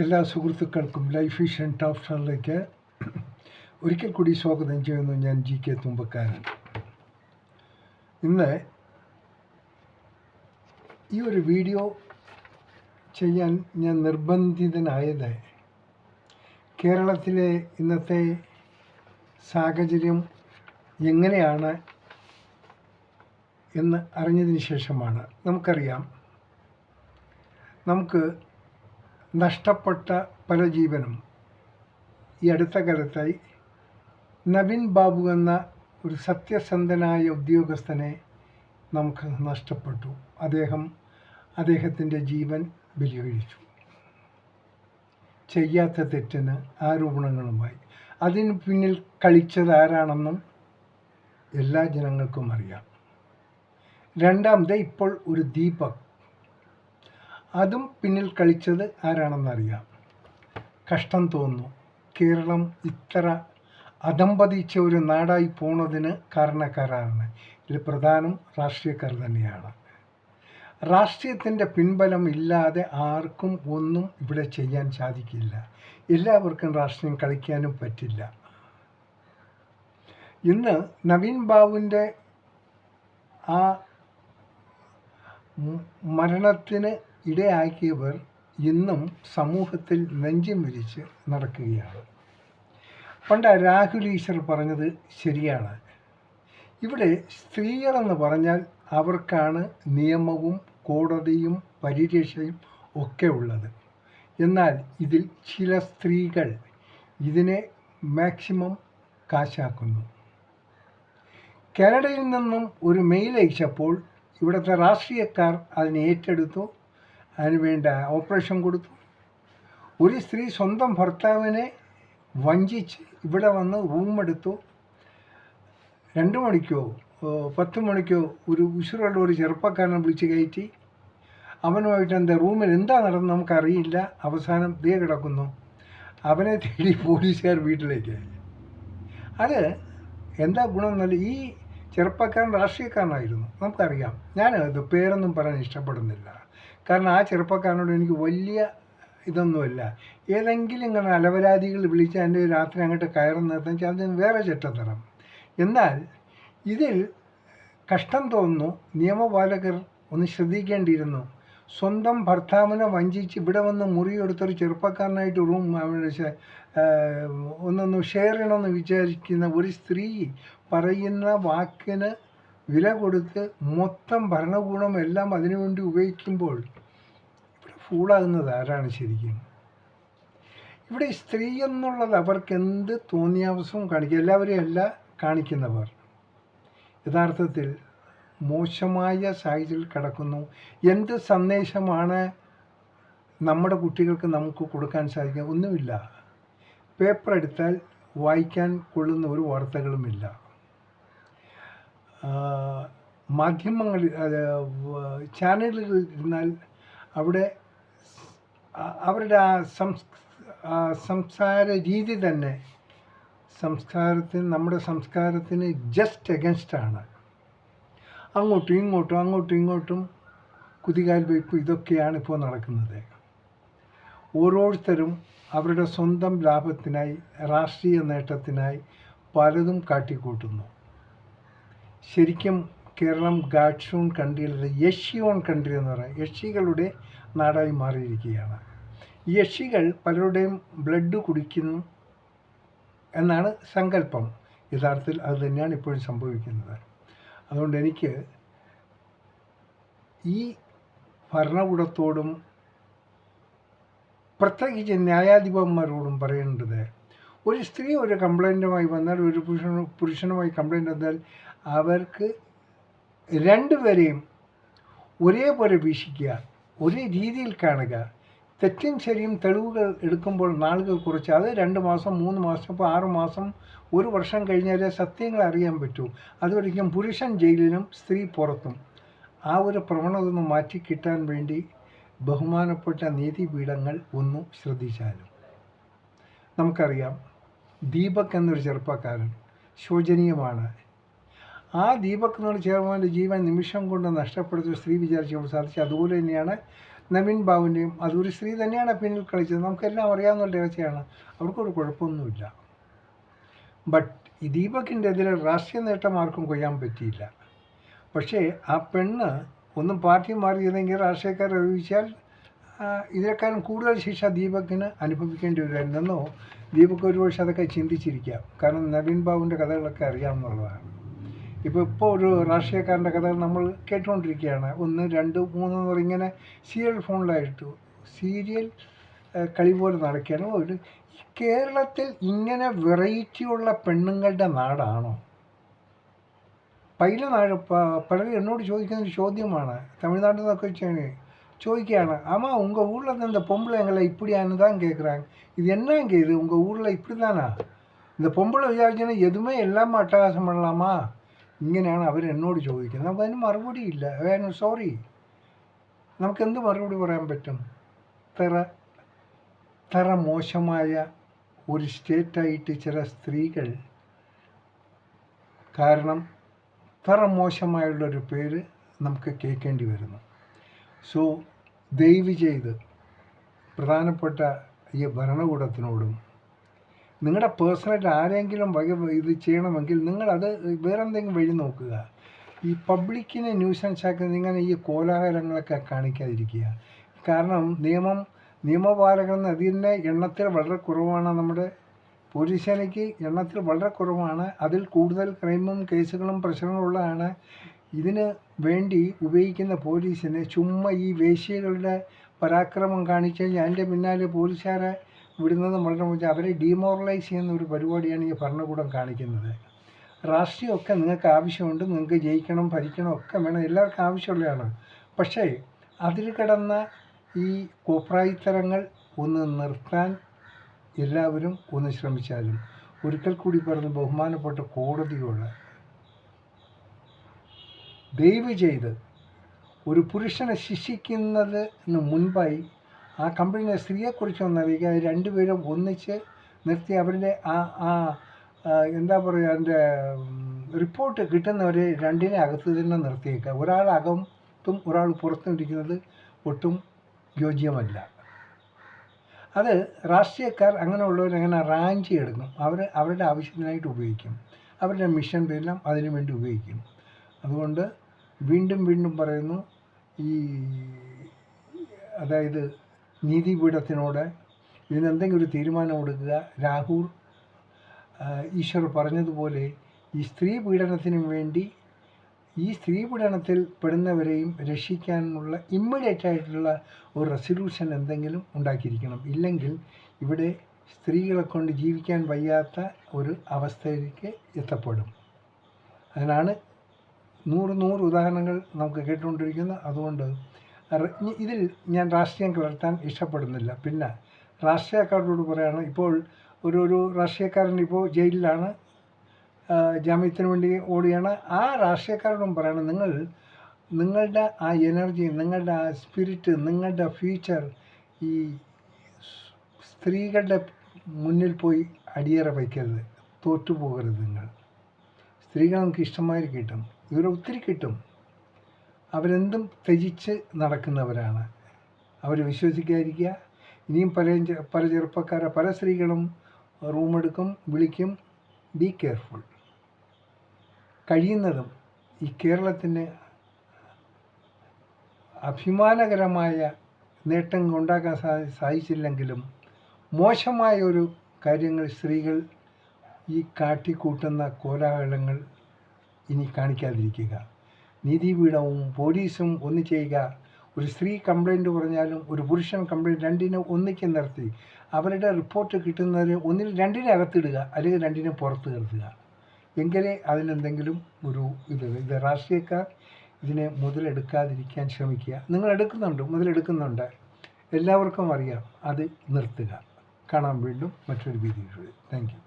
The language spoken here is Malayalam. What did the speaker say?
എല്ലാ സുഹൃത്തുക്കൾക്കും ലൈഫ് ഈസ് ആൻഡ് ടോപ്ഷനിലേക്ക് ഒരിക്കൽ കൂടി സ്വാഗതം ചെയ്യുന്നു. ഞാൻ GK തുമ്പക്കാരൻ. ഇന്ന് ഈ ഒരു വീഡിയോ ചെയ്യാൻ ഞാൻ നിർബന്ധിതനായത് കേരളത്തിലെ ഇന്നത്തെ സാഹചര്യം എങ്ങനെയാണ് എന്ന് അറിഞ്ഞതിന് ശേഷമാണ്. നമുക്കറിയാം, നമുക്ക് നഷ്ടപ്പെട്ട പല ജീവനും ഈ അടുത്ത കാലത്തായി നവീൻ ബാബു എന്ന ഒരു സത്യസന്ധനായ ഉദ്യോഗസ്ഥനെ നമുക്ക് നഷ്ടപ്പെട്ടു. അദ്ദേഹത്തിൻ്റെ ജീവൻ ബലികഴിച്ചു. ചെയ്യാത്ത തെറ്റിന് ആരോപണങ്ങളുമായി. അതിന് പിന്നിൽ കളിച്ചത് ആരാണെന്നും എല്ലാ ജനങ്ങൾക്കും അറിയാം. രണ്ടാമത് ഇപ്പോൾ ഒരു ദീപക്, അതും പിന്നിൽ കളിച്ചത് ആരാണെന്നറിയാം. കഷ്ടം തോന്നുന്നു. കേരളം ഇത്ര അധംപതിച്ച ഒരു നാടായി പോണതിന് കാരണക്കാരാണ്. ഇതിൽ പ്രധാനം രാഷ്ട്രീയക്കാർ തന്നെയാണ്. രാഷ്ട്രീയത്തിൻ്റെ പിൻബലം ഇല്ലാതെ ആർക്കും ഒന്നും ഇവിടെ ചെയ്യാൻ സാധിക്കില്ല. എല്ലാവർക്കും രാഷ്ട്രീയം കളിക്കാനും പറ്റില്ല. ഇന്ന് നവീൻ ബാബുവിൻ്റെ ആ മരണത്തിന് ഇടയാക്കിയവർ ഇന്നും സമൂഹത്തിൽ നെഞ്ചും വിരിച്ച് നടക്കുകയാണ്. പണ്ട് രാഹുൽ ഈശ്വർ പറഞ്ഞത് ശരിയാണ്. ഇവിടെ സ്ത്രീകളെന്ന് പറഞ്ഞാൽ അവർക്കാണ് നിയമവും കോടതിയും പരിരക്ഷയും ഒക്കെ ഉള്ളത്. എന്നാൽ ഇതിൽ ചില സ്ത്രീകൾ ഇതിനെ മാക്സിമം കാശാക്കുന്നു. കാനഡയിൽ നിന്നും ഒരു മെയിൽ അയച്ചപ്പോൾ ഇവിടുത്തെ രാഷ്ട്രീയക്കാർ അതിനെ ഏറ്റെടുത്തു. അതിനുവേണ്ട ഓപ്പറേഷൻ കൊടുത്തു. ഒരു സ്ത്രീ സ്വന്തം ഭർത്താവിനെ വഞ്ചിച്ച് ഇവിടെ വന്ന് റൂമെടുത്തു. 2 മണിക്കോ 10 മണിക്കോ ഒരു ഉശിരുള്ള ഒരു ചെറുപ്പക്കാരനെ വിളിച്ച് കയറ്റി. അവനുമായിട്ട് എന്താ റൂമിൽ എന്താ നടന്നത് നമുക്കറിയില്ല. അവസാനം ദേ കിടക്കുന്നു. അവനെ തേടി പോലീസുകാർ വീട്ടിലേക്ക്. അത് എന്താ ഗുണം എന്നല്ല, ഈ ചെറുപ്പക്കാരൻ രാഷ്ട്രീയക്കാരനായിരുന്നു, നമുക്കറിയാം. ഞാനത് പേരൊന്നും പറയാൻ ഇഷ്ടപ്പെടുന്നില്ല. കാരണം ആ ചെറുപ്പക്കാരനോട് എനിക്ക് വലിയ ഇതൊന്നുമില്ല. ഏതെങ്കിലും ഇങ്ങനെ അലവലാദികൾ വിളിച്ച് എൻ്റെ രാത്രി അങ്ങോട്ട് കയറി നിർത്താൻ വെച്ചാൽ അതിന് വേറെ ചെറ്റത്തരം. എന്നാൽ ഇതിൽ കഷ്ടം തോന്നുന്നു. നിയമപാലകർ ഒന്ന് ശ്രദ്ധിക്കേണ്ടിയിരുന്നു. സ്വന്തം ഭർത്താവിനെ വഞ്ചിച്ച് ഇവിടെ വന്ന് മുറിയെടുത്തൊരു ചെറുപ്പക്കാരനായിട്ട് റൂം ഒന്നൊന്ന് ഷെയർ ചെയ്യണമെന്ന് വിചാരിക്കുന്ന ഒരു സ്ത്രീ പറയുന്ന വാക്കിന് വില കൊടുത്ത് മൊത്തം ഭരണകൂടം എല്ലാം അതിനുവേണ്ടി ഉപയോഗിക്കുമ്പോൾ ഇവിടെ ഫൂളാകുന്നത് ആരാണ് ശരിക്കും? ഇവിടെ സ്ത്രീ എന്നുള്ളത് അവർക്ക് എന്ത് തോന്നിയാവസവും കാണിക്കും. എല്ലാവരെയും അല്ല കാണിക്കുന്നവർ യഥാർത്ഥത്തിൽ മോശമായ സാഹചര്യത്തിൽ കിടക്കുന്നു. എന്ത് സന്ദേശമാണ് നമ്മുടെ കുട്ടികൾക്ക് നമുക്ക് കൊടുക്കാൻ സാധിക്കുക? ഒന്നുമില്ല. പേപ്പർ എടുത്താൽ വായിക്കാൻ കൊള്ളുന്ന ഒരു വാർത്തകളുമില്ല. മാധ്യമങ്ങളിൽ ചാനലുകളിൽ ഇരുന്നാൽ അവിടെ അവരുടെ ആ സംസാര രീതി തന്നെ നമ്മുടെ സംസ്കാരത്തിന് ജസ്റ്റ് എഗൻസ്റ്റാണ്. അങ്ങോട്ടും ഇങ്ങോട്ടും കുതികാൽ വയ്പ്, ഇതൊക്കെയാണ് ഇപ്പോൾ നടക്കുന്നത്. ഓരോരുത്തരും അവരുടെ സ്വന്തം ലാഭത്തിനായി, രാഷ്ട്രീയ നേട്ടത്തിനായി പലതും കാട്ടിക്കൂട്ടുന്നു. ശരിക്കും Keralam God's on കൺട്രിയല്ല, Yakshi own country എന്ന് പറയാം. യക്ഷികളുടെ നാടായി മാറിയിരിക്കുകയാണ്. ഈ യക്ഷികൾ പലരുടെയും ബ്ലഡ് കുടിക്കുന്നു എന്നാണ് സങ്കല്പം. യഥാർത്ഥത്തിൽ അത് തന്നെയാണ് ഇപ്പോഴും സംഭവിക്കുന്നത്. അതുകൊണ്ട് എനിക്ക് ഈ ഭരണകൂടത്തോടും പ്രത്യേകിച്ച് ന്യായാധിപന്മാരോടും പറയേണ്ടത്, ഒരു സ്ത്രീ ഒരു കംപ്ലൈൻറ്റുമായി വന്നാൽ, ഒരു പുരുഷനുമായി കംപ്ലൈൻറ്റ് വന്നാൽ അവർക്ക് രണ്ടുപേരെയും ഒരേപോലെ വീക്ഷിക്കുക, ഒരേ രീതിയിൽ കാണുക. തെറ്റും ശരിയും തെളിവുകൾ എടുക്കുമ്പോൾ നാളുകൾ കുറച്ച്, അത് 2 മാസം 3 മാസം ഇപ്പോൾ 6 മാസം 1 വർഷം കഴിഞ്ഞാലേ സത്യങ്ങൾ അറിയാൻ പറ്റൂ. അതുവരെയും പുരുഷൻ ജയിലിലും സ്ത്രീ പുറത്തും. ആ ഒരു പ്രവണത ഒന്ന് മാറ്റി കിട്ടാൻ വേണ്ടി ബഹുമാനപ്പെട്ട നീതിപീഠങ്ങൾ ഒന്ന് ശ്രദ്ധിച്ചാലും. നമുക്കറിയാം, ദീപക് എന്നൊരു ചെറുപ്പക്കാരൻ ശോചനീയമാണ്. ആ ദീപക് എന്നൊരു ചെറുപ്പക്കാരൻ്റെ ജീവൻ നിമിഷം കൊണ്ട് നഷ്ടപ്പെടുത്തിയ സ്ത്രീ വിചാരിച്ചപ്പോൾ സാധിച്ചു. അതുപോലെ തന്നെയാണ് നവീൻ ബാബുവിൻ്റെയും അതൊരു സ്ത്രീ തന്നെയാണ് പിന്നിൽ കളിച്ചത്. നമുക്കെല്ലാം അറിയാവുന്ന രഹസ്യമാണ്. അവർക്കൊരു കുഴപ്പമൊന്നുമില്ല. ബട്ട് ഈ ദീപകിൻ്റെ എതിരെ രാഷ്ട്രീയ നേട്ടം ആർക്കും കൊയ്യാൻ പറ്റിയില്ല. പക്ഷേ ആ പെണ്ണ് ഒന്നും പാർട്ടി മാറിയതെങ്കിൽ രാഷ്ട്രീയക്കാർ അറിയിച്ചാൽ ഇതിനേക്കാളും കൂടുതൽ ശിക്ഷ ദീപകിന് അനുഭവിക്കേണ്ടി വരുമായിരുന്നെന്നോ ദീപക് ഒരുപക്ഷെ അതൊക്കെ ചിന്തിച്ചിരിക്കാം. കാരണം നവീൻ ബാബുവിൻ്റെ കഥകളൊക്കെ അറിയാമെന്നുള്ളതാണ്. ഇപ്പോൾ ഒരു രാഷ്ട്രീയക്കാരൻ്റെ കഥകൾ നമ്മൾ കേട്ടുകൊണ്ടിരിക്കുകയാണ്. 1, 2, 3 എന്ന് പറഞ്ഞ് ഇങ്ങനെ സീരിയൽ കളി പോലെ നടക്കുകയാണ്. ഒരു കേരളത്തിൽ ഇങ്ങനെ വെറൈറ്റിയുള്ള പെണ്ണുങ്ങളുടെ നാടാണോ? പലരും എന്നോട് ചോദിക്കുന്ന ഒരു ചോദ്യമാണ്. തമിഴ്നാട്ടിൽ നിന്നൊക്കെ ചോദിക്കുകയാണ്, ஆமா உங்கள் ஊரில் இந்த பொம்பளைங்களை இப்படியானு தான் கேட்குறாங்க. இது என்னங்க இது உங்கள் ஊரில் இப்படி தானா? இந்த பொம்பளை விசாரிச்சுன்னா எதுவுமே எல்லாமே அட்டகாசம் பண்ணலாமா? ഇങ്ങനെയാണ് അവർ എന്നോട് ചോദിക്കുന്നത്. നമുക്കതിന് മറുപടി ഇല്ല. സോറി, നമുക്കെന്ത് മറുപടി പറയാൻ പറ്റും? ഇത്ര മോശമായ ഒരു സ്റ്റേറ്റായിട്ട് ചില സ്ത്രീകൾ കാരണം ഇത്ര മോശമായുള്ളൊരു പേര് നമുക്ക് കേൾക്കേണ്ടി വരുന്നു. സോ ദയവ് ചെയ്ത് പ്രധാനപ്പെട്ട ഈ ഭരണകൂടത്തിനോടും നിങ്ങളുടെ പേഴ്സണൽ ആരെങ്കിലും ഇത് ചെയ്യണമെങ്കിൽ നിങ്ങളത് വേറെന്തെങ്കിലും വഴി നോക്കുക. ഈ പബ്ലിക്കിനെ ന്യൂസൻസ് ആക്കി ഇങ്ങനെ ഈ കോലാഹലങ്ങളൊക്കെ കാണിക്കാതിരിക്കുക. കാരണം നിയമപാലകർ അതിൻ്റെ എണ്ണത്തിൽ വളരെ കുറവാണ്. നമ്മുടെ പോലീസ് സേനയ്ക്ക് എണ്ണത്തിൽ വളരെ കുറവാണ്. അതിൽ കൂടുതൽ ക്രൈമും കേസുകളും പ്രശ്നങ്ങളുള്ളതാണ്. ഇതിന് വേണ്ടി ഉപയോഗിക്കുന്ന പോലീസിന് ചുമ്മാ ഈ വേശ്യകളുടെ പരാക്രമം കാണിച്ച് കഴിഞ്ഞാൽ അതിൻ്റെ പിന്നാലെ പോലീസുകാരെ വിടുന്നത് വളരെ മോശം. അവരെ ഡീമോറലൈസ് ചെയ്യുന്ന ഒരു പരിപാടിയാണ് ഈ ഭരണകൂടം കാണിക്കുന്നത്. രാഷ്ട്രീയമൊക്കെ നിങ്ങൾക്ക് ആവശ്യമുണ്ട്. നിങ്ങൾക്ക് ജയിക്കണം, ഭരിക്കണം ഒക്കെ വേണം. എല്ലാവർക്കും ആവശ്യമുള്ളതാണ്. പക്ഷേ അതിൽ കിടന്ന ഈ കോപ്രായിത്തരങ്ങൾ ഒന്ന് നിർത്താൻ എല്ലാവരും ഒന്ന് ശ്രമിച്ചാലും, ഒരിക്കൽ കൂടി പറഞ്ഞ് ബഹുമാനപ്പെട്ട കോടതിയോട് ദയവ് ചെയ്ത് ഒരു പുരുഷനെ ശിക്ഷിക്കുന്നതിന് മുൻപായി ആ കമ്പനിയിലെ സ്ത്രീയെക്കുറിച്ചൊന്ന് അറിയിക്കുക. രണ്ടുപേരും ഒന്നിച്ച് നിർത്തി അവരുടെ എന്താ പറയുക, അതിൻ്റെ റിപ്പോർട്ട് കിട്ടുന്നവരെ രണ്ടിനെ അകത്ത് തന്നെ നിർത്തിയേക്കുക. ഒരാൾ അകത്തും ഒരാൾ പുറത്തും ഇരിക്കുന്നത് ഒട്ടും യോജ്യമല്ല. അത് രാഷ്ട്രീയക്കാർ അങ്ങനെയുള്ളവരങ്ങനെ റാഞ്ചി എടുക്കും. അവരുടെ ആവശ്യത്തിനായിട്ട് ഉപയോഗിക്കും. അവരുടെ മിഷൻ എല്ലാം അതിനു വേണ്ടി ഉപയോഗിക്കും. അതുകൊണ്ട് വീണ്ടും പറയുന്നു, അതായത് നീതിപീഠത്തിനോട് ഇതിനെന്തെങ്കിലും ഒരു തീരുമാനം കൊടുക്കുക. രാഹുൽ ഈശ്വർ പറഞ്ഞതുപോലെ ഈ സ്ത്രീ പീഡനത്തിനും വേണ്ടി ഈ സ്ത്രീ പീഡനത്തിൽ പെടുന്നവരെയും രക്ഷിക്കാനുള്ള ഇമ്മീഡിയറ്റ് ആയിട്ടുള്ള ഒരു റെസൊല്യൂഷൻ എന്തെങ്കിലും ഉണ്ടാക്കിയിരിക്കണം. ഇല്ലെങ്കിൽ ഇവിടെ സ്ത്രീകളെ കൊണ്ട് ജീവിക്കാൻ വയ്യാത്ത ഒരു അവസ്ഥയിലേക്ക് എത്തപ്പെടും. അതിനാണ് 100 ഉദാഹരണങ്ങൾ നമുക്ക് കേട്ടുകൊണ്ടിരിക്കുന്നത്. അതുകൊണ്ട് ഇതിൽ ഞാൻ രാഷ്ട്രീയം കലർത്താൻ ഇഷ്ടപ്പെടുന്നില്ല. പിന്നെ രാഷ്ട്രീയക്കാരോട് പറയുകയാണ്, ഇപ്പോൾ ഒരു രാഷ്ട്രീയക്കാരൻ ഇപ്പോൾ ജയിലിലാണ്, ജാമ്യത്തിന് വേണ്ടി ഓടുകയാണ്. ആ രാഷ്ട്രീയക്കാരോടും പറയണം, നിങ്ങളുടെ ആ എനർജി, നിങ്ങളുടെ ആ സ്പിരിറ്റ്, നിങ്ങളുടെ ഫ്യൂച്ചർ ഈ സ്ത്രീകളുടെ മുന്നിൽ പോയി അടിയറ വയ്ക്കരുത്. തോറ്റുപോകരുത്. സ്ത്രീകൾ നമുക്ക് ഇഷ്ടമായി കിട്ടും, ഒത്തിരി കിട്ടും. അവരെന്തും ത്യജിച്ച് നടക്കുന്നവരാണ്. അവർ വിശ്വസിക്കാതിരിക്കുക. ഇനിയും പല ചെറുപ്പക്കാരെ പല സ്ത്രീകളും റൂമെടുക്കും, വിളിക്കും. Be careful. കഴിയുന്നതും ഈ കേരളത്തിന് അഭിമാനകരമായ നേട്ടങ്ങൾ ഉണ്ടാക്കാൻ സാധിച്ചില്ലെങ്കിലും മോശമായ ഒരു കാര്യങ്ങൾ സ്ത്രീകൾ ഈ കാട്ടിക്കൂട്ടുന്ന കോലാഹലങ്ങൾ ഇനി കാണിക്കാതിരിക്കുക. നീതിപീഠവും പോലീസും ഒന്ന് ചെയ്യുക. ഒരു സ്ത്രീ കംപ്ലൈൻറ്റ് പറഞ്ഞാലും ഒരു പുരുഷൻ കംപ്ലൈൻറ്റ് രണ്ടിനെ ഒന്നിച്ച് നിർത്തി അവരുടെ റിപ്പോർട്ട് കിട്ടുന്നവരെ ഒന്നിൽ രണ്ടിനെ അകത്തിടുക, അല്ലെങ്കിൽ രണ്ടിനെ പുറത്ത് നിർത്തുക. എങ്കിലേ അതിനെന്തെങ്കിലും ഒരു ഇത് രാഷ്ട്രീയക്കാർ ഇതിനെ മുതലെടുക്കാതിരിക്കാൻ ശ്രമിക്കുക. നിങ്ങൾ മുതലെടുക്കുന്നുണ്ട്, എല്ലാവർക്കും അറിയാം. അത് നിർത്തുക. കാണാം വീണ്ടും മറ്റൊരു വീഡിയോയിൽ. Thank you.